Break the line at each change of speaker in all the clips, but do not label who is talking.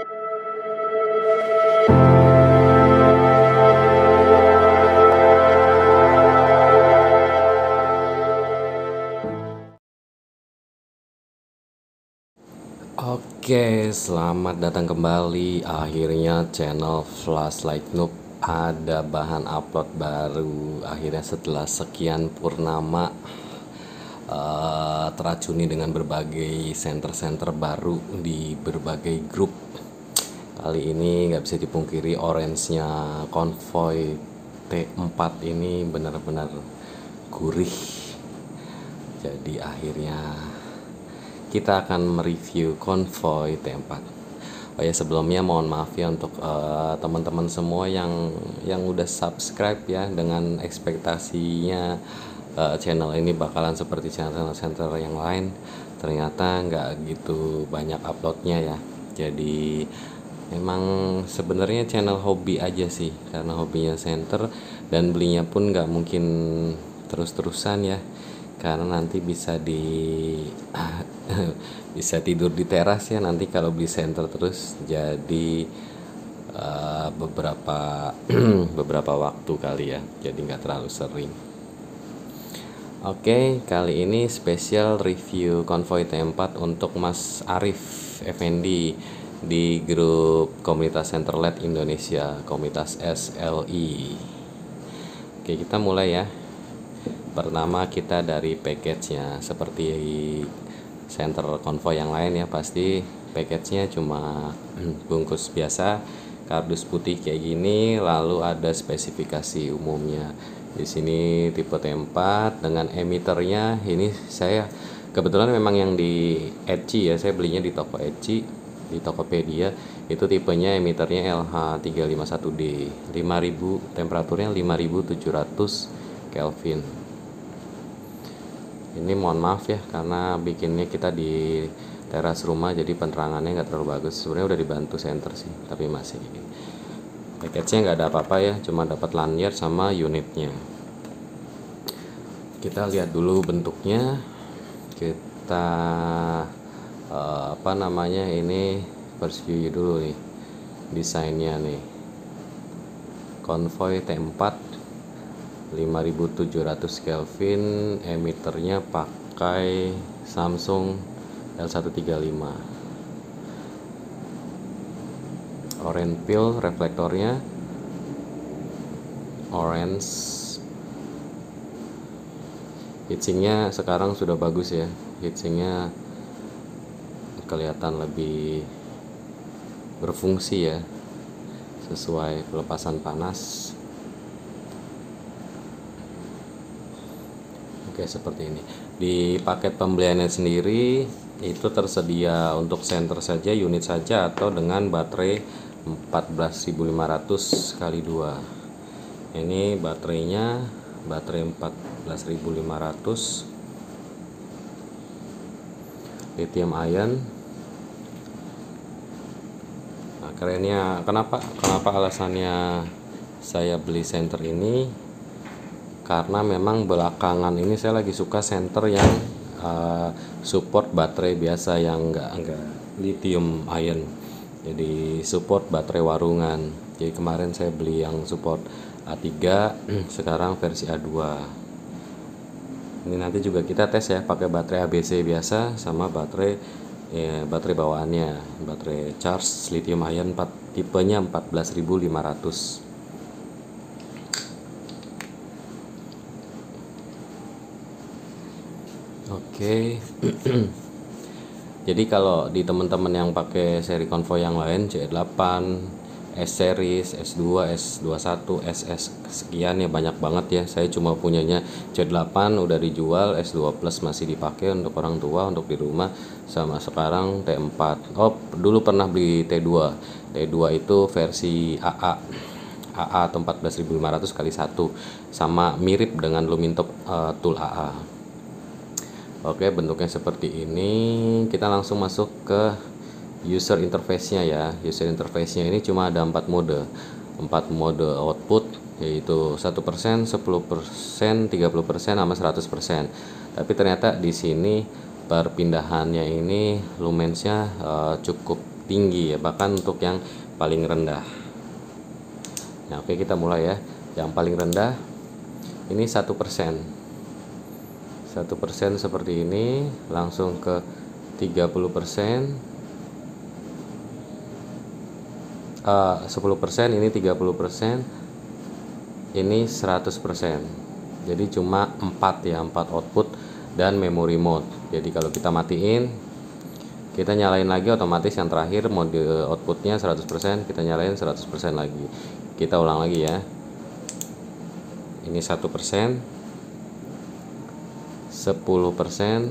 Oke, selamat datang kembali. Akhirnya channel Flashlight Noob ada bahan upload baru. Akhirnya setelah sekian purnama teracuni dengan berbagai center-center baru di berbagai grup. Kali ini nggak bisa dipungkiri orange-nya Konvoy T4 ini benar-benar gurih. Jadi akhirnya kita akan mereview Konvoy T4. Oh ya, sebelumnya mohon maaf ya untuk teman-teman semua yang udah subscribe ya, dengan ekspektasinya channel ini bakalan seperti channel-channel yang lain. Ternyata nggak gitu banyak uploadnya ya. Jadi memang sebenarnya channel hobi aja sih, karena hobinya center dan belinya pun nggak mungkin terus-terusan ya, karena nanti bisa bisa tidur di teras ya nanti kalau beli center terus. Jadi beberapa beberapa waktu kali ya, jadi nggak terlalu sering. Oke, kali ini spesial review Konvoy T4 untuk Mas Arif Effendi di grup komunitas Center LED Indonesia, komunitas SLI. Oke, kita mulai ya. Pertama kita dari package-nya, seperti center Konvoy yang lain ya, pasti package-nya cuma bungkus biasa, kardus putih kayak gini, lalu ada spesifikasi umumnya. Di sini tipe T4 dengan emitternya. Ini saya kebetulan memang yang di Etsy ya, saya belinya di toko Etsy, di Tokopedia. Itu tipenya emitternya LH351D, 5000, temperaturnya 5700 Kelvin. Ini mohon maaf ya, karena bikinnya kita di teras rumah, jadi penerangannya nggak terlalu bagus. Sebenarnya udah dibantu center sih, tapi masih package-nya nggak ada apa-apa ya, cuma dapat lanyard sama unitnya. Kita lihat dulu bentuknya. Kita ini first view dulu nih, desainnya nih. Konvoy T4 5700 Kelvin, emitternya pakai Samsung L135. Orange peel, reflektornya orange. Heatsinknya sekarang sudah bagus ya, heatsinknya kelihatan lebih berfungsi ya, sesuai pelepasan panas. Oke, seperti ini. Di paket pembeliannya sendiri itu tersedia untuk center saja, unit saja, atau dengan baterai 14.500 kali 2. Ini baterainya, baterai 14.500 lithium ion. Nah, kerennya kenapa alasannya saya beli center ini, karena memang belakangan ini saya lagi suka center yang support baterai biasa, yang enggak lithium ion, jadi support baterai warungan. Jadi kemarin saya beli yang support A3, sekarang versi A2. Ini nanti juga kita tes ya, pakai baterai ABC biasa sama baterai bawaannya, baterai charge lithium ion tipenya 14.500. Oke. Jadi kalau di teman-teman yang pakai seri Konvoy yang lain, C8, S series, S2, S21, SS sekian ya, banyak banget ya. Saya cuma punyanya C8 udah dijual, S2 Plus masih dipakai untuk orang tua, untuk di rumah, sama sekarang T4. Oh, dulu pernah beli T2. T2 itu versi AA atau 14.500 kali 1, sama mirip dengan Lumintop tool AA. Oke, bentuknya seperti ini. Kita langsung masuk ke user interface-nya ya. User interface-nya ini cuma ada 4 mode. 4 mode output, yaitu 1%, 10%, 30%, sama 100%. Tapi ternyata di sini perpindahannya ini lumensnya cukup tinggi ya, bahkan untuk yang paling rendah. Nah, oke, kita mulai ya. Yang paling rendah ini 1%. 1% seperti ini, langsung ke 30%. 10%, ini 30%, ini 100%. Jadi cuma 4 ya, 4 output dan memory mode. Jadi kalau kita matiin, kita nyalain lagi, otomatis yang terakhir mode outputnya 100%, kita nyalain 100% lagi. Kita ulang lagi ya. Ini 1%, 10%,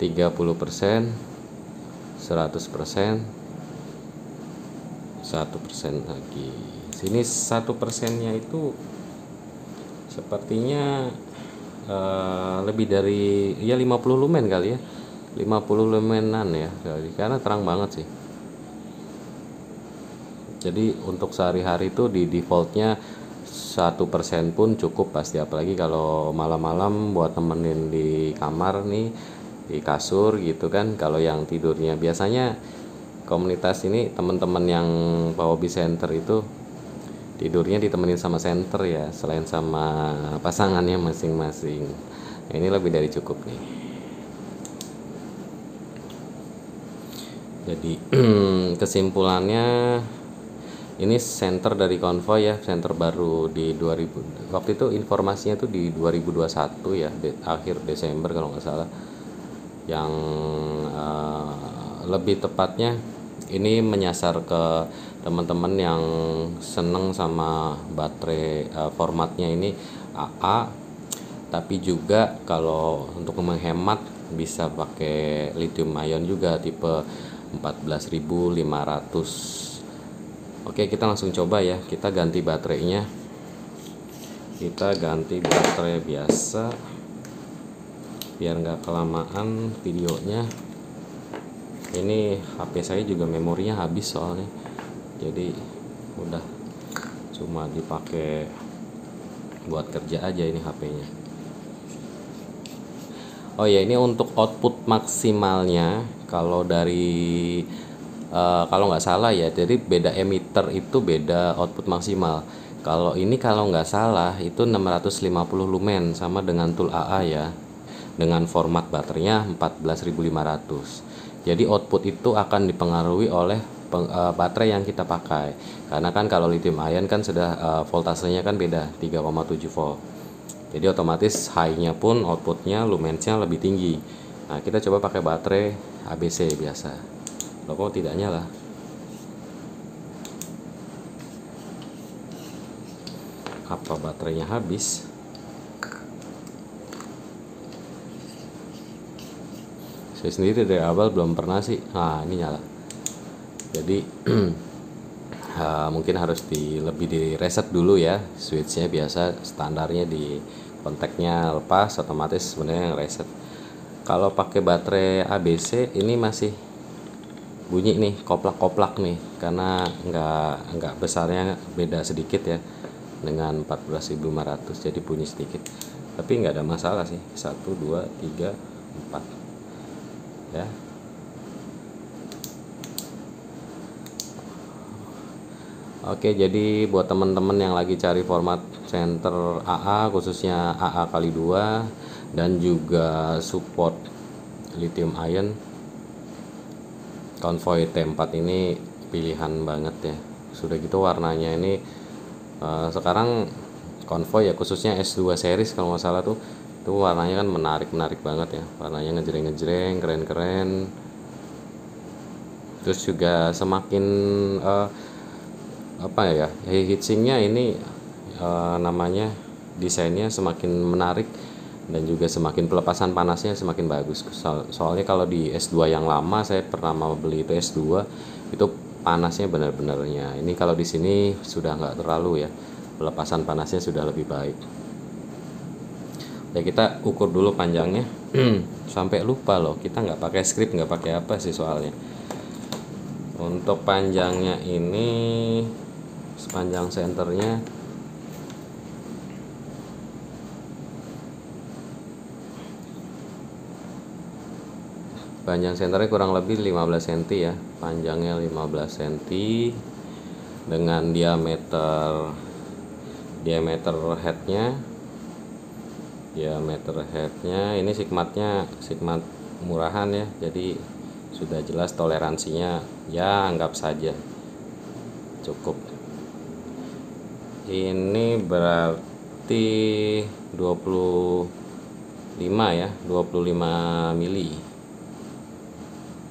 30%, 100%, 1% lagi. Sini 1%-nya itu sepertinya lebih dari ya 50 lumen kali ya, 50 lumenan ya, karena terang banget sih. Jadi untuk sehari-hari itu di defaultnya 1% pun cukup pasti, apalagi kalau malam-malam buat temenin di kamar nih, di kasur gitu kan. Kalau yang tidurnya biasanya komunitas ini, teman-teman yang Power Center itu tidurnya ditemenin sama center ya, selain sama pasangannya masing-masing. Nah, ini lebih dari cukup nih. Jadi kesimpulannya, ini center dari Convoy ya, center baru di 2000. Waktu itu informasinya tuh di 2021 ya, akhir Desember kalau nggak salah. Yang lebih tepatnya ini menyasar ke teman-teman yang seneng sama baterai, formatnya ini AA, tapi juga kalau untuk menghemat bisa pakai lithium ion juga tipe 14500. Oke, kita langsung coba ya. Kita ganti baterainya, kita ganti baterai biasa biar nggak kelamaan videonya. Ini HP saya juga memorinya habis soalnya, jadi udah cuma dipakai buat kerja aja ini HP-nya. Oh ya, ini untuk output maksimalnya kalau dari kalau nggak salah ya, jadi beda emitter itu beda output maksimal. Kalau ini kalau nggak salah itu 650 lumen, sama dengan tool AA ya, dengan format baterainya 14500. Jadi output itu akan dipengaruhi oleh baterai yang kita pakai, karena kan kalau lithium ion kan sudah voltasenya kan beda, 3,7 volt. Jadi otomatis high-nya pun outputnya lumensnya lebih tinggi. Nah, kita coba pakai baterai ABC biasa. Loh, kok tidak nyala? Apa baterainya habis? Saya sendiri dari awal belum pernah sih. Nah, ini nyala. Jadi mungkin harus lebih di reset dulu ya switchnya. Biasa standarnya di kontaknya lepas, otomatis sebenarnya yang reset. Kalau pakai baterai ABC ini masih bunyi nih, koplak-koplak nih, karena nggak besarnya, beda sedikit ya dengan 14500, jadi bunyi sedikit. Tapi nggak ada masalah sih. 1, 2, 3, 4 ya. Oke, jadi buat teman-teman yang lagi cari format center AA, khususnya AA kali 2, dan juga support lithium ion, Convoy T4 ini pilihan banget ya. Sudah gitu warnanya ini sekarang Convoy ya, khususnya S2 series kalau nggak salah tuh, itu warnanya kan menarik banget ya, warnanya ngejreng keren. Terus juga semakin apa ya, heatsinknya ini namanya desainnya semakin menarik, dan juga semakin pelepasan panasnya semakin bagus. Soalnya kalau di S2 yang lama, saya pernah mau beli itu S2, itu panasnya benar-benarnya. Ini kalau di sini sudah nggak terlalu ya, pelepasan panasnya sudah lebih baik. Ya, kita ukur dulu panjangnya. Sampai lupa loh, kita nggak pakai script, nggak pakai apa sih soalnya. Untuk panjangnya ini, sepanjang senternya Panjang senternya kurang lebih 15 cm ya, panjangnya 15 cm dengan diameter headnya ini sigmat murahan ya, jadi sudah jelas toleransinya ya, anggap saja cukup. Ini berarti 25 ya, 25 mili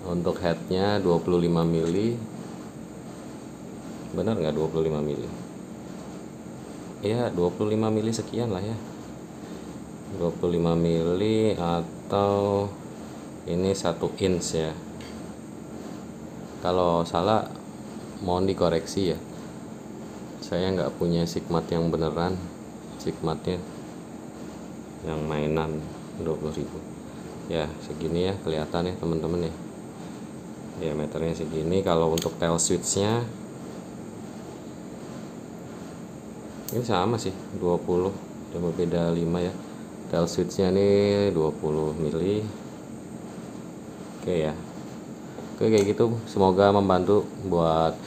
untuk headnya, 25 mili. Benar nggak 25 mili? Ya 25 mili sekian lah ya, 25 mili atau ini 1 inch ya. Kalau salah mohon dikoreksi ya, saya nggak punya sigmat yang beneran, sigmatnya yang mainan 20.000 ya. Segini ya kelihatan ya teman-teman ya, diameternya segini. Kalau untuk tail switchnya ini sama sih 20, cuma beda 5 ya. Tail switchnya ini 20 mili. Oke ya, oke kayak gitu. Semoga membantu buat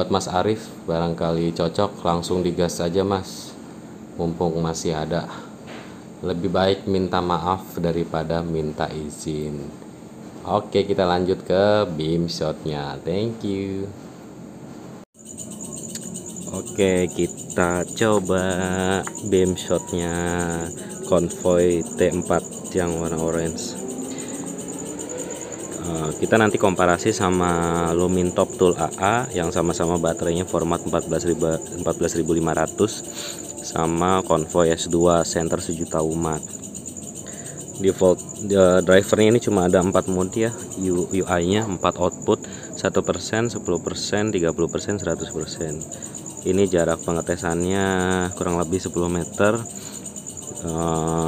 Mas Arif. Barangkali cocok, langsung digas saja Mas, mumpung masih ada. Lebih baik minta maaf daripada minta izin. Oke, kita lanjut ke beam shotnya. Thank you. Oke, kita coba beam shotnya Convoy T4 yang warna orange. Kita nanti komparasi sama Lumintop Tool AA yang sama-sama baterainya format 14500 sama Convoy S2 center 1 juta umat. Default drivernya ini cuma ada 4 mode ya, UI-nya 4 output, 1%, 10%, 30%, 100%. Ini jarak pengetesannya kurang lebih 10 meter.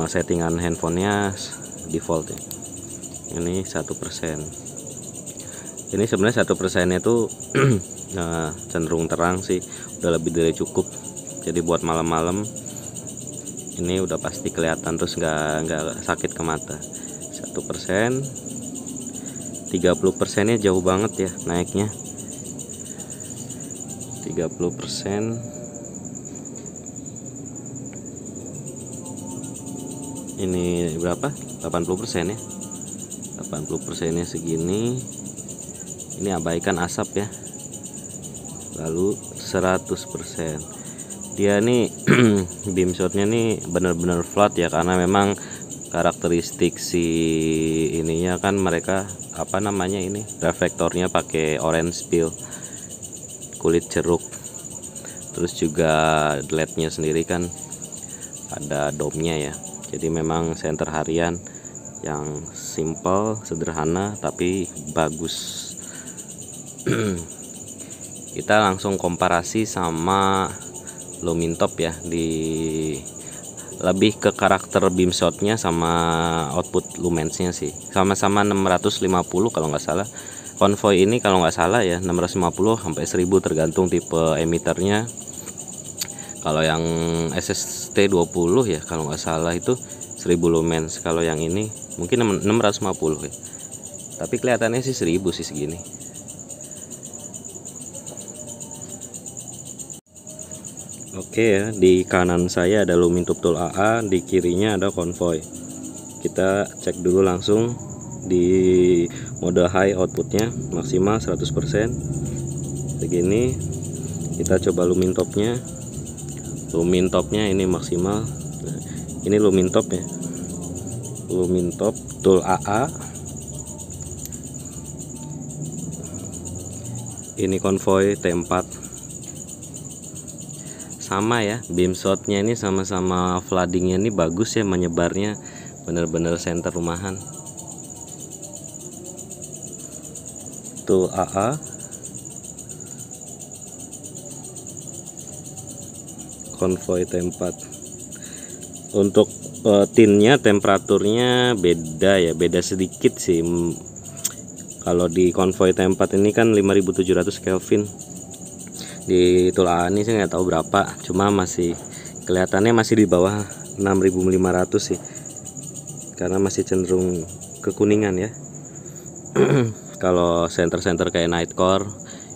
Settingan handphonenya default ya. Ini 1%. Ini sebenarnya 1% itu cenderung terang sih, udah lebih dari cukup. Jadi buat malam-malam ini udah pasti kelihatan, terus nggak sakit ke mata. 1%, 30%-nya jauh banget ya naiknya. 30%. Ini berapa? 80% ya. 80%-nya segini. Ini abaikan asap ya. Lalu 100%. Dia nih beam shotnya nih bener-bener flat ya, karena memang karakteristik si ininya kan mereka apa namanya ini reflektornya pakai orange peel, kulit jeruk. Terus juga LED-nya sendiri kan ada dome-nya ya. Jadi memang center harian yang simple, sederhana tapi bagus. Kita langsung komparasi sama Lumintop ya, lebih ke karakter beam shotnya sama output lumensnya sih. Sama-sama 650 kalau nggak salah. Convoy ini kalau nggak salah ya 650 sampai 1000 tergantung tipe emitternya. Kalau yang SST20 ya kalau nggak salah itu 1000 lumens. Kalau yang ini mungkin 650 ya. Tapi kelihatannya sih 1000 sih segini. Oke ya, di kanan saya ada Lumintop Tool AA, di kirinya ada Convoy. Kita cek dulu langsung di mode high, outputnya maksimal 100%. Segini. Kita coba Lumintopnya. Lumintopnya ini maksimal. Nah, ini Lumintop ya. Lumintop Tool AA. Ini Convoy T4. Sama ya, beam shotnya ini sama-sama floodingnya ini bagus ya, menyebarnya bener-bener center rumahan. Tool AA, Convoy T4. Untuk tinnya temperaturnya beda ya, beda sedikit sih. Kalau di Convoy T4 ini kan 5700 Kelvin. Di Tool AA ini saya nggak tahu berapa, cuma masih kelihatannya masih di bawah 6500 sih, karena masih cenderung kekuningan ya. Kalau center kayak Nightcore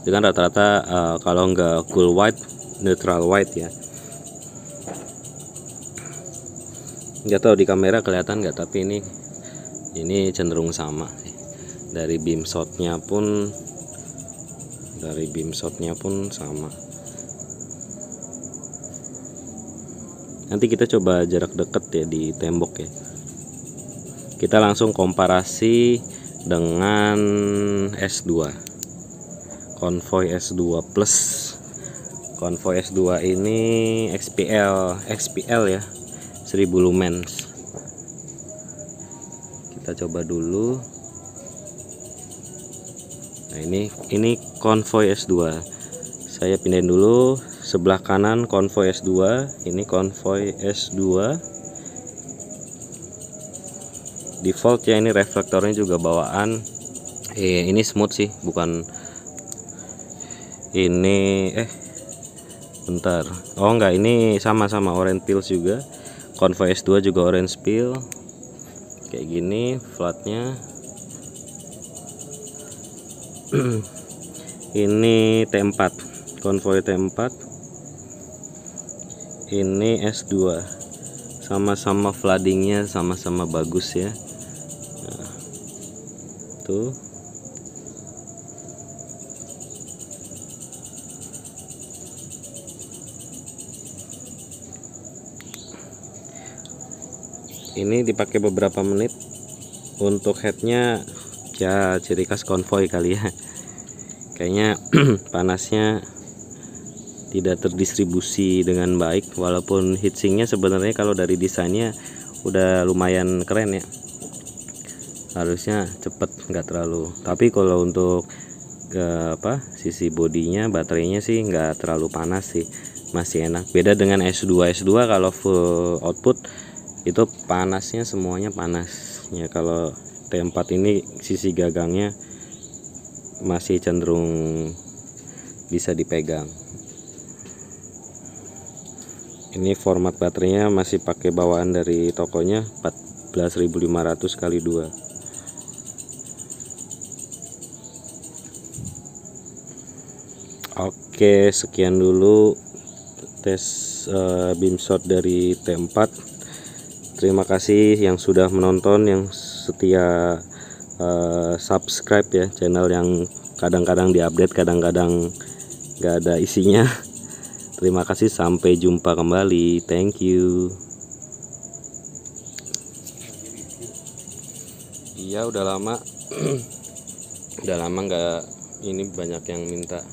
itu kan rata-rata kalau nggak cool white, neutral white ya. Nggak tahu di kamera kelihatan nggak, tapi ini cenderung sama. Dari beam shotnya pun sama. Nanti kita coba jarak dekat ya di tembok ya. Kita langsung komparasi dengan S2 Convoy S2 Plus. Convoy S2 ini XPL ya, 1000 lumens. Kita coba dulu. Nah, ini Convoy S2. Saya pindahin dulu sebelah kanan Convoy S2, ini Convoy S2. Default ya, ini reflektornya juga bawaan. Ini smooth sih, bukan ini bentar. Oh enggak, ini sama-sama orange peel juga. Convoy S2 juga orange peel. Kayak gini flatnya. Ini T4, Convoy T4. Ini S2. Sama-sama floodingnya sama-sama bagus ya. Nah, tuh. Ini dipakai beberapa menit. Untuk headnya ya ciri khas Convoy kali ya. Kayaknya panasnya tidak terdistribusi dengan baik, walaupun heatsinknya sebenarnya kalau dari desainnya udah lumayan keren ya, harusnya cepet, nggak terlalu. Tapi kalau untuk sisi bodinya, baterainya sih nggak terlalu panas sih, masih enak. Beda dengan S2 kalau full output itu panasnya semuanya panas ya. Kalau T4 ini sisi gagangnya masih cenderung bisa dipegang. Ini format baterainya masih pakai bawaan dari tokonya 14.500 kali 2. Oke, sekian dulu tes beam shot dari T4. Terima kasih yang sudah menonton, yang setia subscribe ya channel yang kadang-kadang diupdate, kadang-kadang nggak ada isinya. Terima kasih, sampai jumpa kembali. Thank you. Iya, udah lama udah lama nggak, ini banyak yang minta